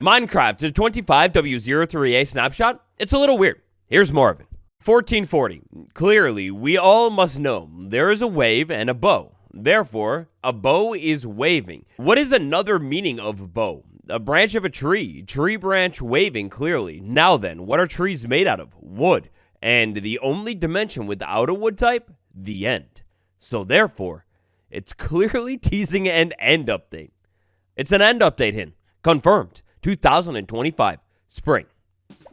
Minecraft, a 25W03A snapshot? It's a little weird. Here's more of it. 1440. Clearly, we all must know there is a wave and a bow. Therefore, a bow is waving. What is another meaning of bow? A branch of a tree. Tree branch waving, clearly. Now then, what are trees made out of? Wood. And the only dimension without a wood type? The end. So therefore, it's clearly teasing an end update. It's an end update hint. Confirmed. 2025 spring.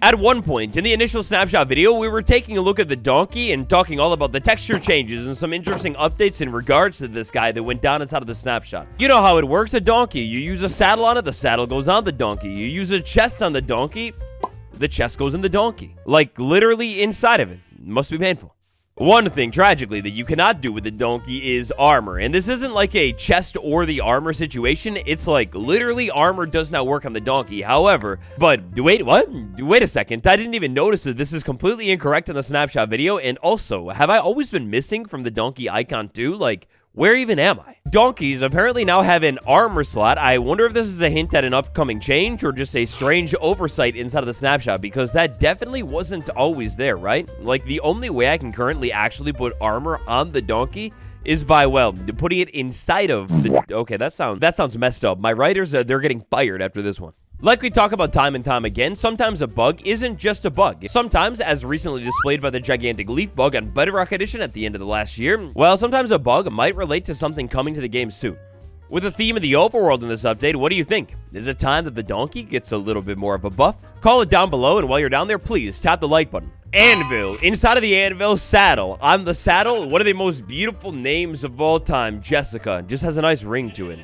At one point in the initial snapshot video, we were taking a look at the donkey and talking all about the texture changes and some interesting updates in regards to this guy that went down inside of the snapshot. You know how it works, a donkey. You use a saddle on it, the saddle goes on the donkey. You use a chest on the donkey, the chest goes in the donkey. Like literally inside of it. Must be painful. One thing, tragically, that you cannot do with the donkey is armor. And this isn't like a chest or the armor situation. It's like, literally, armor does not work on the donkey. However, but wait, what? Wait a second. I didn't even notice that this is completely incorrect in the snapshot video. And also, have I always been missing from the donkey icon too? Like, where even am I? Donkeys apparently now have an armor slot. I wonder if this is a hint at an upcoming change or just a strange oversight inside of the snapshot, because that definitely wasn't always there, right? Like, the only way I can currently actually put armor on the donkey is by, well, putting it inside of the... Okay, that sounds messed up. My writers, they're getting fired after this one. Like we talk about time and time again, sometimes a bug isn't just a bug. Sometimes, as recently displayed by the gigantic leaf bug on Bedrock Edition at the end of the last year, well, sometimes a bug might relate to something coming to the game soon. With the theme of the overworld in this update, what do you think? Is it time that the donkey gets a little bit more of a buff? Call it down below, and while you're down there, please tap the like button. Anvil. Inside of the anvil, saddle. On the saddle, one of the most beautiful names of all time, Jessica. Just has a nice ring to it.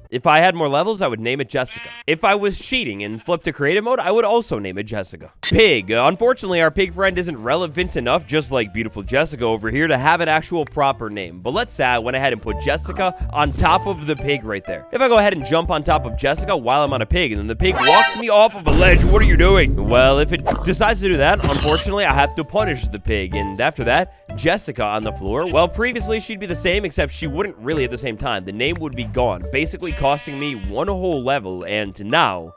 If I had more levels, I would name it Jessica. If I was cheating and flipped to creative mode, I would also name it Jessica. Pig. Unfortunately, our pig friend isn't relevant enough, just like beautiful Jessica over here, to have an actual proper name. But let's say I went ahead and put Jessica on top of the pig right there. If I go ahead and jump on top of Jessica while I'm on a pig, and then the pig walks me off of a ledge, what are you doing? Well, if it decides to do that, unfortunately, I have to punish the pig. And after that, Jessica on the floor. Well, previously, she'd be the same, except she wouldn't really at the same time. The name would be gone, basically costing me one whole level. And now,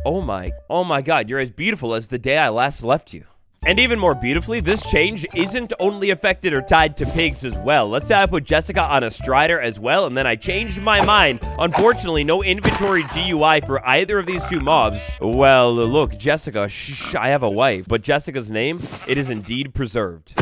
oh my god, you're as beautiful as the day I last left you. And even more beautifully, this change isn't only affected or tied to pigs as well. Let's say I put Jessica on a strider as well, and then I changed my mind. Unfortunately, no inventory GUI for either of these two mobs. Well, look, Jessica, I have a wife, but Jessica's name, it is indeed preserved.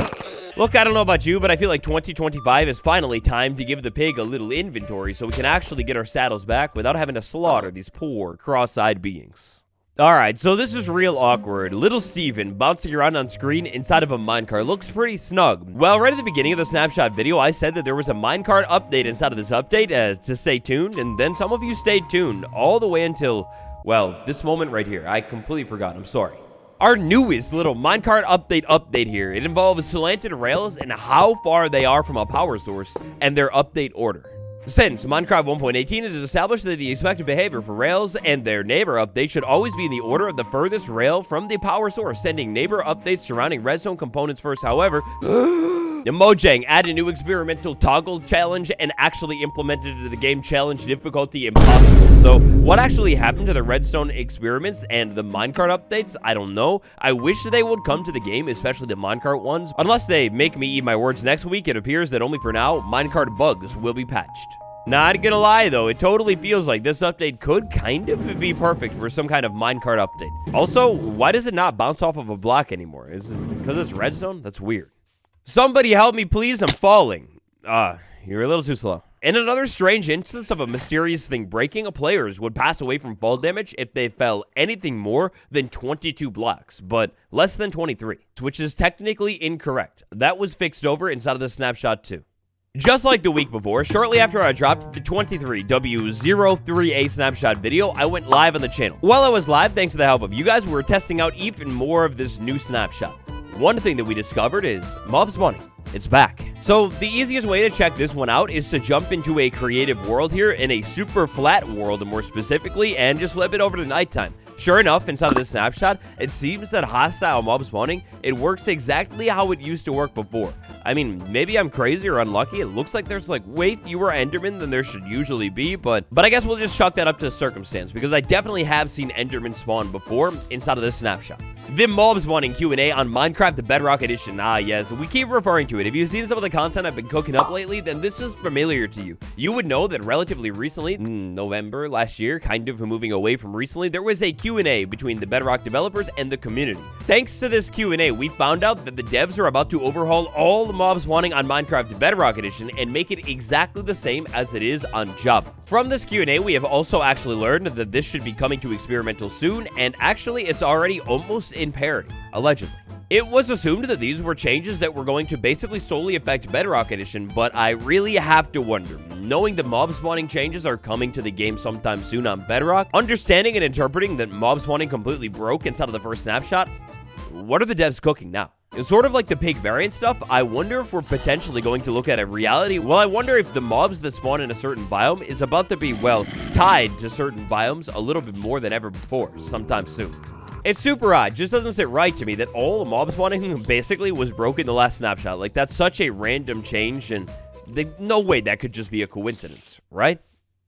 Look, I don't know about you, but I feel like 2025 is finally time to give the pig a little inventory so we can actually get our saddles back without having to slaughter these poor, cross-eyed beings. Alright, so this is real awkward. Little Steven bouncing around on screen inside of a minecart looks pretty snug. Well, right at the beginning of the snapshot video, I said that there was a minecart update inside of this update to stay tuned, and then some of you stayed tuned all the way until, well, this moment right here. I completely forgot. I'm sorry. Our newest little minecart update here. It involves slanted rails and how far they are from a power source and their update order. Since Minecraft 1.18 has established that the expected behavior for rails and their neighbor updates should always be in the order of the furthest rail from the power source, sending neighbor updates surrounding redstone components first. However, Mojang added a new experimental toggle challenge and actually implemented into the game challenge difficulty impossible. So what actually happened to the redstone experiments and the minecart updates? I don't know. I wish they would come to the game, especially the minecart ones. Unless they make me eat my words next week, it appears that only for now, minecart bugs will be patched. Not gonna lie though, it totally feels like this update could kind of be perfect for some kind of minecart update. Also, why does it not bounce off of a block anymore? Is it because it's redstone? That's weird. Somebody help me, please. I'm falling. You're a little too slow. In another strange instance of a mysterious thing breaking, players would pass away from fall damage if they fell anything more than 22 blocks, but less than 23, which is technically incorrect. That was fixed over inside of the snapshot too. Just like the week before, shortly after I dropped the 23W03A snapshot video, I went live on the channel. While I was live, thanks to the help of you guys, we were testing out even more of this new snapshot. One thing that we discovered is Mob's Money. It's back. So the easiest way to check this one out is to jump into a creative world here, in a super flat world more specifically, and just flip it over to nighttime. Sure enough, inside of this snapshot, it seems that hostile mob spawning, it works exactly how it used to work before. I mean, maybe I'm crazy or unlucky. It looks like there's like way fewer Endermen than there should usually be, but I guess we'll just chalk that up to circumstance, because I definitely have seen Endermen spawn before inside of this snapshot. The mob spawning Q&A on Minecraft the Bedrock Edition. Ah, yes, we keep referring to it. If you've seen some of the content I've been cooking up lately, then this is familiar to you. You would know that relatively recently, November last year, kind of moving away from recently, there was a Q&A between the Bedrock developers and the community. Thanks to this Q&A, we found out that the devs are about to overhaul all the mob spawning on Minecraft the Bedrock Edition and make it exactly the same as it is on Java. From this Q&A, we have also actually learned that this should be coming to experimental soon, and actually it's already almost in parity, allegedly. It was assumed that these were changes that were going to basically solely affect Bedrock Edition, but I really have to wonder, knowing the mob spawning changes are coming to the game sometime soon on Bedrock, understanding and interpreting that mob spawning completely broke inside of the first snapshot, what are the devs cooking now? It's sort of like the pig variant stuff. I wonder if we're potentially going to look at a reality. Well, I wonder if the mobs that spawn in a certain biome is about to be, well, tied to certain biomes a little bit more than ever before, sometime soon. It's super odd. Just doesn't sit right to me that all the mob spawning basically was broken in the last snapshot. Like, that's such a random change, and no way that could just be a coincidence, right?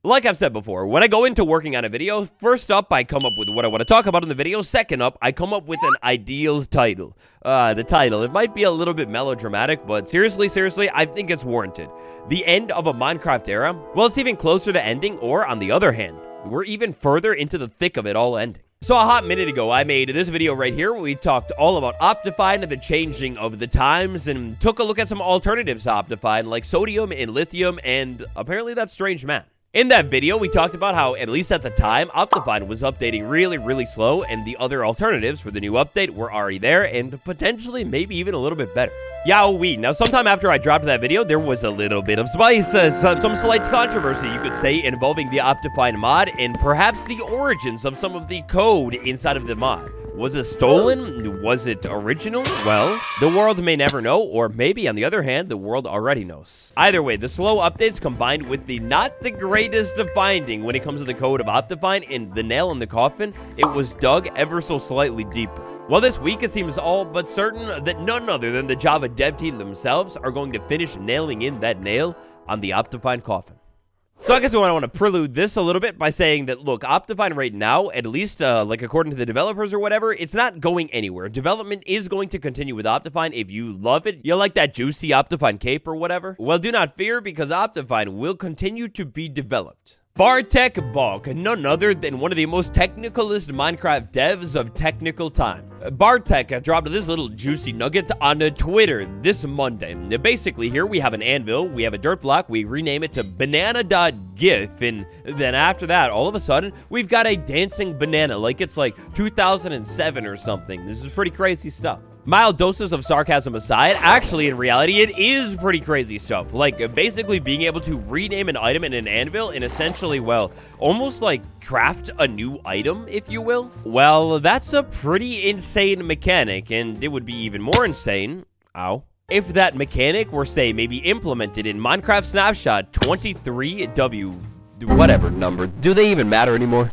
Like I've said before, when I go into working on a video, first up, I come up with what I want to talk about in the video. Second up, I come up with an ideal title. The title, it might be a little bit melodramatic, but seriously, I think it's warranted. The end of a Minecraft era? Well, it's even closer to ending, or on the other hand, we're even further into the thick of it all ending. So a hot minute ago, I made this video right here where we talked all about Optifine and the changing of the times, and took a look at some alternatives to Optifine, like sodium and lithium, and apparently that strange man. In that video, we talked about how, at least at the time, Optifine was updating really slow, and the other alternatives for the new update were already there, and potentially maybe even a little bit better. Yowee. Now, sometime after I dropped that video, there was a little bit of spice, some slight controversy, you could say, involving the Optifine mod, and perhaps the origins of some of the code inside of the mod. Was it stolen? Was it original? Well, the world may never know, or maybe, on the other hand, the world already knows. Either way, the slow updates combined with the not the greatest of finding when it comes to the code of Optifine and the nail in the coffin, it was dug ever so slightly deeper. Well, this week it seems all but certain that none other than the Java dev team themselves are going to finish nailing in that nail on the Optifine coffin. So I guess I want to prelude this a little bit by saying that, look, Optifine right now, at least like according to the developers or whatever, it's not going anywhere. Development is going to continue with Optifine. If you love it, you like that juicy Optifine cape or whatever, well, do not fear, because Optifine will continue to be developed. Bartek Bog, none other than one of the most technicalist Minecraft devs of technical time. Bartek dropped this little juicy nugget on Twitter this Monday. Basically, here we have an anvil, we have a dirt block, we rename it to banana.gif, and then after that, all of a sudden, we've got a dancing banana, like it's like 2007 or something. This is pretty crazy stuff. Mild doses of sarcasm aside, actually, in reality, it is pretty crazy stuff. Like, basically being able to rename an item in an anvil and essentially, well, almost like craft a new item, if you will. Well, that's a pretty insane mechanic, and it would be even more insane, if that mechanic were, say, maybe implemented in Minecraft Snapshot 23W, whatever number. Do they even matter anymore?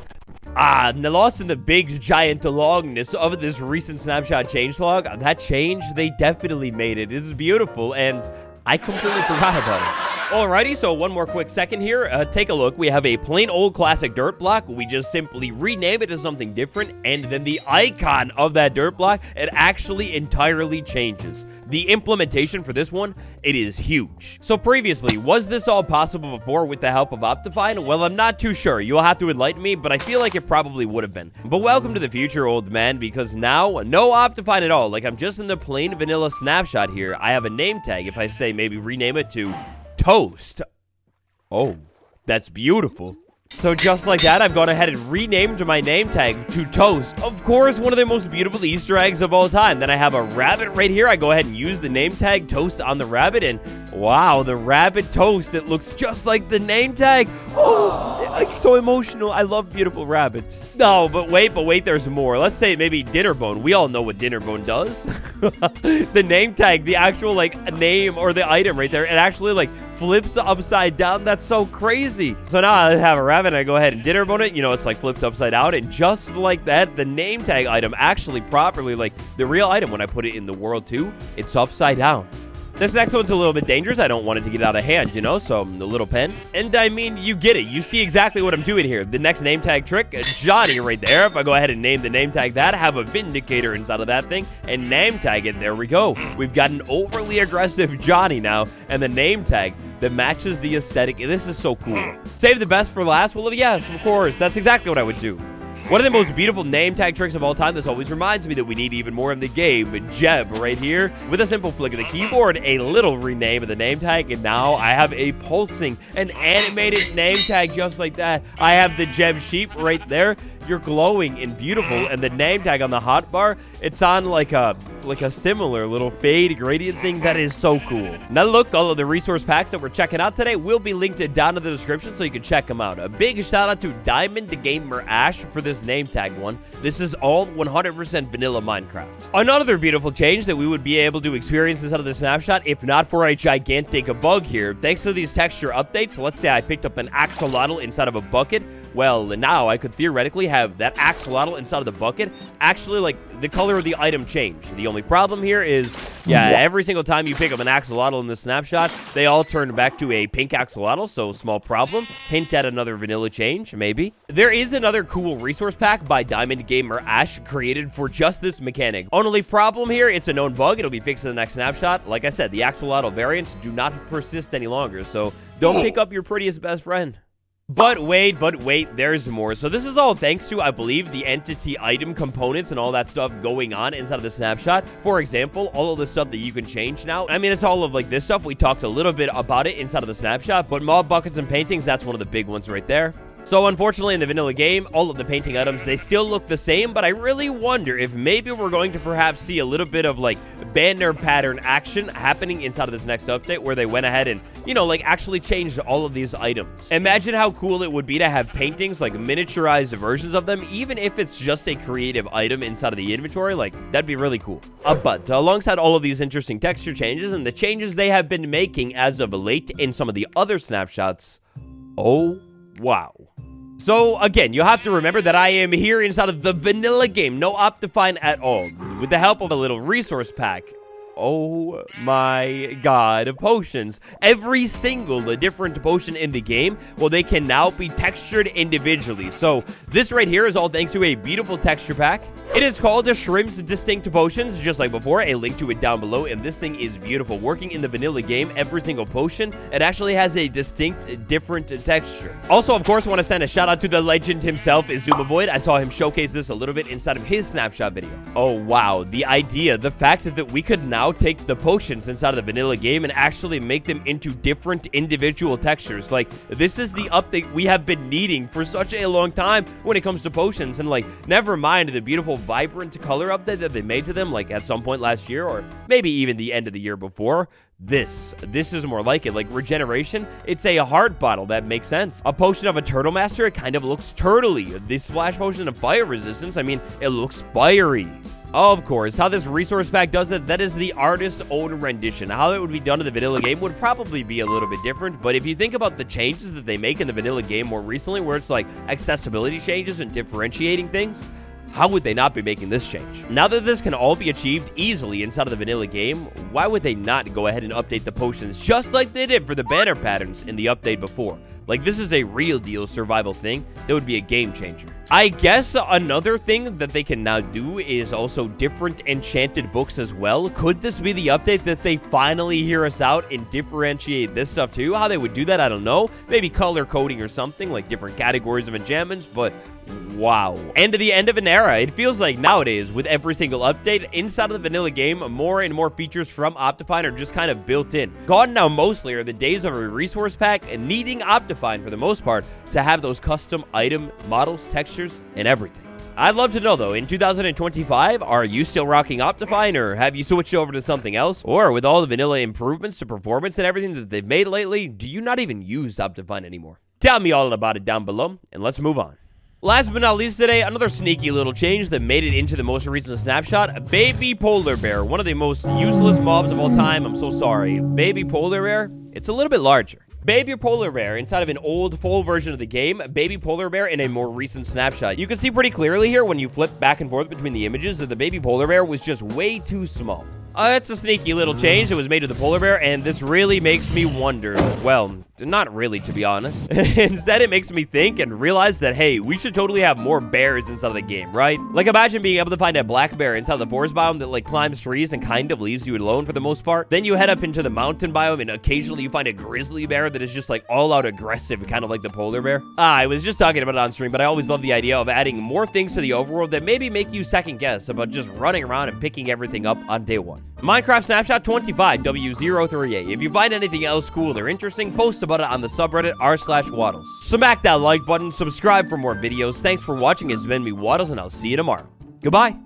Lost in the big giant longness of this recent Snapshot changelog, that change, they definitely made it. It is beautiful, and I completely forgot about it. Alrighty, so one more quick second here. Take a look. We have a plain old classic dirt block. We just simply rename it to something different, and then the icon of that dirt block, it actually entirely changes. The implementation for this one, it is huge. So previously, was this all possible before with the help of Optifine? Well, I'm not too sure. You'll have to enlighten me, but I feel like it probably would have been. But welcome to the future, old man, because now, no Optifine at all. Like, I'm just in the plain vanilla snapshot here. I have a name tag. If I say maybe rename it to Toast. Oh, that's beautiful. So just like that, I've gone ahead and renamed my name tag to Toast. Of course, one of the most beautiful Easter eggs of all time. Then I have a rabbit right here. I go ahead and use the name tag Toast on the rabbit, and wow, the rabbit Toast, it looks just like the name tag. Oh, it's so emotional. I love beautiful rabbits. No, but wait, there's more. Let's say maybe Dinnerbone. We all know what Dinnerbone does. The name tag, the actual like name or the item right there, it actually like flips upside down. That's so crazy. So now I have a rabbit and I go ahead and dinner bone it. You know, it's like flipped upside down. And just like that, the name tag item actually properly, like the real item when I put it in the world too, it's upside down. This next one's a little bit dangerous. I don't want it to get out of hand, you know, so the little pen. And I mean, you get it. You see exactly what I'm doing here. The next name tag trick, Johnny right there. If I go ahead and name the name tag that, have a vindicator inside of that thing, and name tag it, there we go. We've got an overly aggressive Johnny now, and the name tag that matches the aesthetic. This is so cool. Save the best for last? Well, yes, of course. That's exactly what I would do. One of the most beautiful name tag tricks of all time. This always reminds me that we need even more in the game. Jeb right here. With a simple flick of the keyboard, a little rename of the name tag, and now I have a pulsing, an animated name tag just like that. I have the Jeb sheep right there. You're glowing and beautiful, and the name tag on the hotbar, it's on like a similar little fade gradient thing. That is so cool. Now look, all of the resource packs that we're checking out today will be linked down in the description so you can check them out. A big shout out to Diamond Gamer Ash for this name tag one. This is all 100% vanilla Minecraft. Another beautiful change that we would be able to experience inside of the snapshot, if not for a gigantic bug here. Thanks to these texture updates, let's say I picked up an axolotl inside of a bucket. Well, now I could theoretically have that axolotl inside of the bucket actually, like, the color of the item change. The only problem here is, yeah, every single time you pick up an axolotl in the snapshot, they all turn back to a pink axolotl, so small problem. Hint at another vanilla change, maybe. There is another cool resource pack by Diamond Gamer Ash created for just this mechanic. Only problem here, it's a known bug. It'll be fixed in the next snapshot. Like I said, the axolotl variants do not persist any longer, so don't pick up your prettiest best friend. But wait, there's more. So this is all thanks to, I believe, the entity item components and all that stuff going on inside of the snapshot. For example, all of the stuff that you can change now. I mean, it's all of like this stuff. We talked a little bit about it inside of the snapshot, but mob buckets and paintings, that's one of the big ones right there. So unfortunately in the vanilla game, all of the painting items, they still look the same, but I really wonder if maybe we're going to perhaps see a little bit of like banner pattern action happening inside of this next update where they went ahead and, you know, like actually changed all of these items. Imagine how cool it would be to have paintings, like miniaturized versions of them, even if it's just a creative item inside of the inventory. Like, that'd be really cool. But alongside all of these interesting texture changes and the changes they have been making as of late in some of the other snapshots, oh, wow. So, again, you have to remember that I am here inside of the vanilla game, no Optifine at all, with the help of a little resource pack. Oh my god, potions. Every single different potion in the game, well, they can now be textured individually. So this right here is all thanks to a beautiful texture pack. It is called the Shrimp's Distinct Potions, just like before. A link to it down below, and this thing is beautiful. Working in the vanilla game, every single potion, it actually has a distinct, different texture. Also, of course, I want to send a shout out to the legend himself, Izumavoid. I saw him showcase this a little bit inside of his snapshot video. Oh wow, the idea, the fact that we could now take the potions inside of the vanilla game and actually make them into different individual textures. Like, this is the update we have been needing for such a long time when it comes to potions. And like, never mind the beautiful vibrant color update that they made to them like at some point last year, or maybe even the end of the year before. This is more like it. Like regeneration, it's a heart bottle. That makes sense. A potion of a turtle master, it kind of looks turtley. The splash potion of fire resistance, I mean, it looks fiery. Of course, how this resource pack does it, that is the artist's own rendition. How it would be done in the vanilla game would probably be a little bit different, but if you think about the changes that they make in the vanilla game more recently, where it's like accessibility changes and differentiating things, how would they not be making this change? Now that this can all be achieved easily inside of the vanilla game, why would they not go ahead and update the potions just like they did for the banner patterns in the update before? Like, this is a real deal survival thing that would be a game changer. I guess another thing that they can now do is also different enchanted books as well. Could this be the update that they finally hear us out and differentiate this stuff too? How they would do that, I don't know. Maybe color coding or something, like different categories of enchantments, but wow. And to the end of an era. It feels like nowadays, with every single update, inside of the vanilla game, more and more features from Optifine are just kind of built in. Gone now mostly are the days of a resource pack and needing Optifine for the most part to have those custom item models, textures, and everything. I'd love to know though, in 2025, are you still rocking Optifine, or have you switched over to something else? Or with all the vanilla improvements to performance and everything that they've made lately, do you not even use Optifine anymore? Tell me all about it down below, and let's move on. Last but not least today, another sneaky little change that made it into the most recent snapshot, a baby polar bear, one of the most useless mobs of all time. I'm so sorry. Baby polar bear, it's a little bit larger. Baby polar bear inside of an old full version of the game, baby polar bear in a more recent snapshot. You can see pretty clearly here when you flip back and forth between the images that the baby polar bear was just way too small. It's a sneaky little change that was made to the polar bear, and this really makes me wonder. Well, not really, to be honest. Instead, it makes me think and realize that, hey, we should totally have more bears inside of the game, right? Like, imagine being able to find a black bear inside the forest biome that, like, climbs trees and kind of leaves you alone for the most part. Then you head up into the mountain biome, and occasionally you find a grizzly bear that is just, like, all-out aggressive, kind of like the polar bear. I was just talking about it on stream, but I always love the idea of adding more things to the overworld that maybe make you second-guess about just running around and picking everything up on day one. Minecraft Snapshot 25W038. If you find anything else cool or interesting, post about it on the subreddit r/Waddles. Smack that like button, subscribe for more videos. Thanks for watching. It's been me, Waddles, and I'll see you tomorrow. Goodbye.